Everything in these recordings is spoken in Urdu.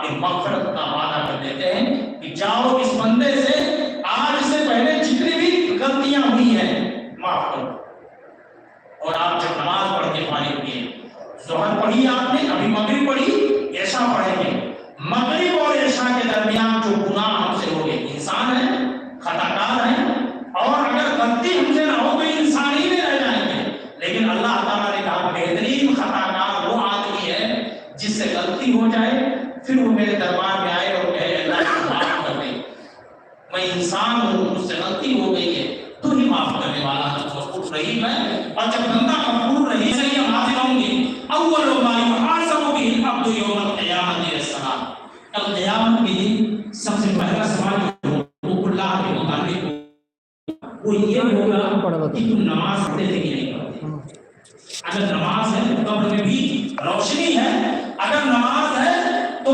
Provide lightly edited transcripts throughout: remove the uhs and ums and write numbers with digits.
اپنی مغفرت کا وعدہ کر دیتے ہیں کہ جاؤ اس بندے سے آج سے پہلے جتنی بھی غلطیاں ہوئی ہیں معاف کرو. اور آپ جب نماز پڑھ کے فارغ ہوئے، ظہر پڑھی آپ نے، ابھی مغرب پڑھی، عشاء پڑھیں گے، مغرب اور عشاء کے درمیان جو گناہ ہم سے ہو گئے، انسان ہیں، خطا کار ہیں، اور اگر غلطی ہم سے نہ ہو تو انسان ہی میں رہ جائیں گے. لیکن اللہ تعالیٰ نے کہا بہترین خطا کار وہ آدمی ہے جس سے غلطی ہو جائے پھر وہ میرے دربار میں آئے اور کہے اللہ معاف کر دے، میں انسان ہوں، مجھ سے غلطی ہو گئی ہے، تو ہی معاف کرنے والا ہے، غفور رحیم ہے. اور جب بندہ غفور رحیم سے یہ حاضر ہوں گے، اول ما یحاسب به العبد یوم القیامۃ الصلاۃ، کل قیامت کے دن سب سے پہلا سوال حقوق اللہ کے متعلق وہ یہ ہوگا کہ تم نماز پڑھتے تھے کہ نہیں پڑھتے. اگر نماز ہے تو قبر میں بھی روشنی ہے، اگر نماز ہے تو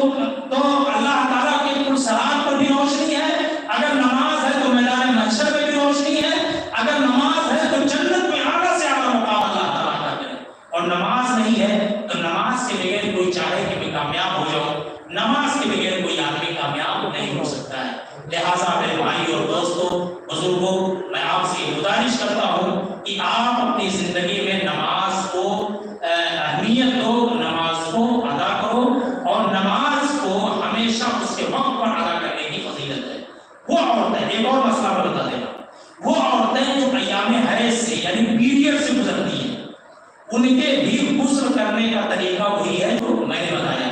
اللہ تعالیٰ کے پرسرات پر بھی روشنی ہے، اگر نماز ہے تو میدان محشر میں بھی روشنی ہے، اگر نماز ہے تو جنت میں اعلیٰ سے اعلیٰ مقام اللہ تعالیٰ کا ہے. اور نماز نہیں ہے تو نماز کے بغیر کوئی چاہے کہ میں کامیاب ہو جاؤں، نماز کے بغیر کوئی آدمی کامیاب نہیں ہو سکتا ہے. لہٰذا میرے بھائی اور دوستوں، بزرگوں، میں آپ سے گزارش کرتا ہوں کہ آپ اپنی زندگی میں نماز کو اہمیت دو، نماز کو ادا کرو، اور نماز کو ہمیشہ اس کے وقت پر ادا کرنے کی فضیلت ہے. وہ عورتیں، ایک اور مسئلہ بتا دینا، وہ عورتیں جو ایام حیض سے یعنی پیریڈ سے گزرتی ہیں، ان کے بھی غسل کرنے کا طریقہ وہی ہے جو میں نے بتایا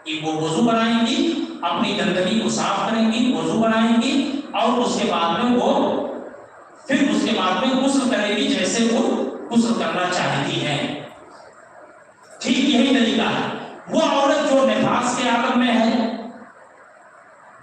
کہ وہ وضو بنائیں گی، اپنی گندگی کو صاف کریں گی، وضو بنائیں گی، اور اس کے بعد میں وہ پھر اس کے بعد میں غسل کرے گی جیسے وہ غسل کرنا چاہتی ہے. ٹھیک یہی طریقہ ہے. وہ عورت جو نفاس کے عالم میں ہے،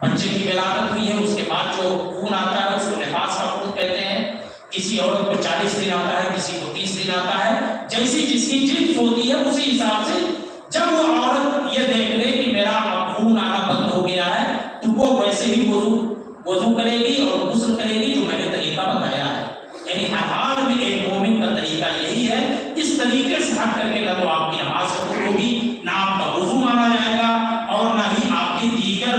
بچے کی ولادت ہوئی ہے، اس کے بعد جو خون آتا ہے اس کو نفاس کا خون کہتے ہیں. کسی عورت کو 40 دن آتا ہے، کسی کو 30 دن آتا ہے، جیسی جس کی جلد ہوتی ہے اسی حساب سے. جب وہ عورت یہ دیکھ لے کہ میرا خون آنا بند ہو گیا ہے تو وہ ویسے ہی وضو کرے گی اور غسل کرے گی جو میں نے طریقہ بتایا ہے. یعنی ہر حال میں ایک مومن کا طریقہ یہی ہے. اس طریقے سے ہٹ کر کے نہ تو آپ کی نماز قبول ہوگی، نہ آپ کا وضو مانا جائے گا، اور نہ ہی آپ کی دیگر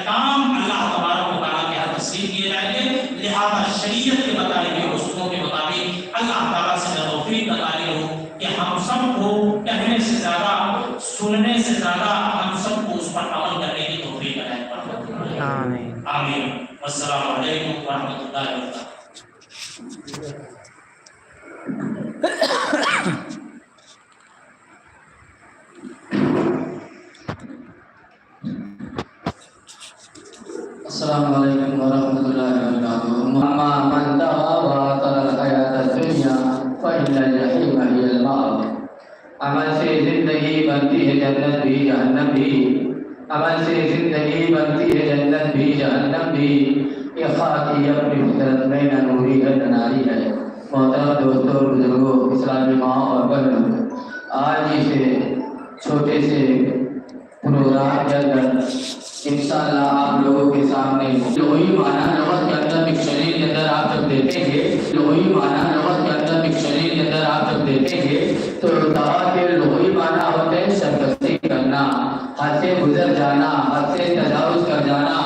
کام اللہ تبارک و تعالیٰ کے ہاتھ تسلیم کیے جائیں گے. لہذا شریعت کے مطابق، اصولوں کے مطابق اللہ تعالیٰ سے توفیق عطا ہو کہ ہم سب کو کہنے سے زیادہ، سننے سے زیادہ ہم سب کو اس پر عمل کرنے کی توفیق عطا فرمائے. آمین آمین. السلام علیکم ورحمۃ اللہ وبرکاتہ. السلام علیکم ورحمۃ اللہ وبرکاتہ. اما من طغى وآثر الحیاۃ الدنیا فإن الجحیم هی المأوى. عمل سے زندگی بنتی ہے جنت بھی جہنم بھی، عمل سے زندگی بنتی ہے جنت بھی جہنم بھی. یہ خاکی اپنی فطرت میں نہ نوری ہے نہ ناری ہے. محترم دوستوں، بزرگوں، اسلامی ماں اور بہنوں، آج اسے چھوٹے سے پروگرام کے اندر انشاءاللہ آپ لوگوں کے سامنے لوہی معنی لغت کے اندر ڈکشنری کے اندر آپ جب دیکھیں گے، لوہی معنی لغت کے اندر ڈکشنری کے اندر آپ جب دیکھیں گے تو دوا کے لوہی معنی ہوتے ہیں سرکشی کرنا، حد سے گزر جانا، حد سے تجاوز کر جانا،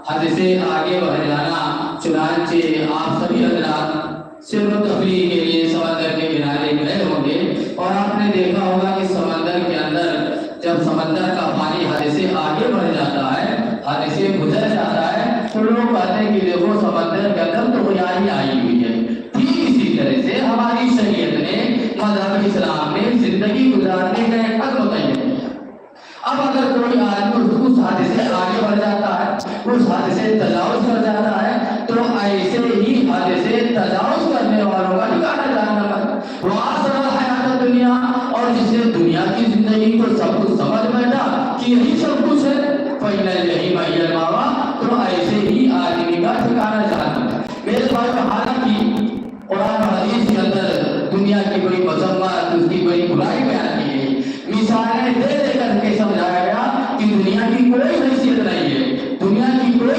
حد سے آگے بڑھ جانا. چنانچہ آپ سبھی حضرات سیر و تفریح کے لیے سمندر کے کنارے گئے ہوں گے اور آپ نے دیکھا ہوگا کہ سمندر کے اندر جب سمندر کا پانی حد سے آگے بڑھ جاتا ہے، حد سے گزر جاتا ہے، تو لوگ کہتے ہیں کہ دیکھو سمندر کے اندر تو گہرائی آئی ہوئی ہے. ٹھیک اسی طرح سے ہماری شریعت نے، مذہب اسلام نے زندگی گزارنے کا ایک حد متعین ہے. اب اگر کوئی آدمی اس حد سے آگے بڑھ جاتا ہے، اس حد سے تجاوز کر جاتا ہے، تو ایسے ہی حد سے تجاوز کرنے والوں کا ٹھکانہ جہنم ہے. وآثر الحیاۃ الدنیا، اور جس نے دنیا کی زندگی کو سب کچھ سمجھ بیٹھا کہ یہی سب کچھ ہے، فإن الجحیم هی المأوى، تو ایسے ہی آدمی کا ٹھکانہ جہنم ہے. میرے بھائی، حالانکہ قرآن و حدیث کے اندر دنیا کی بڑی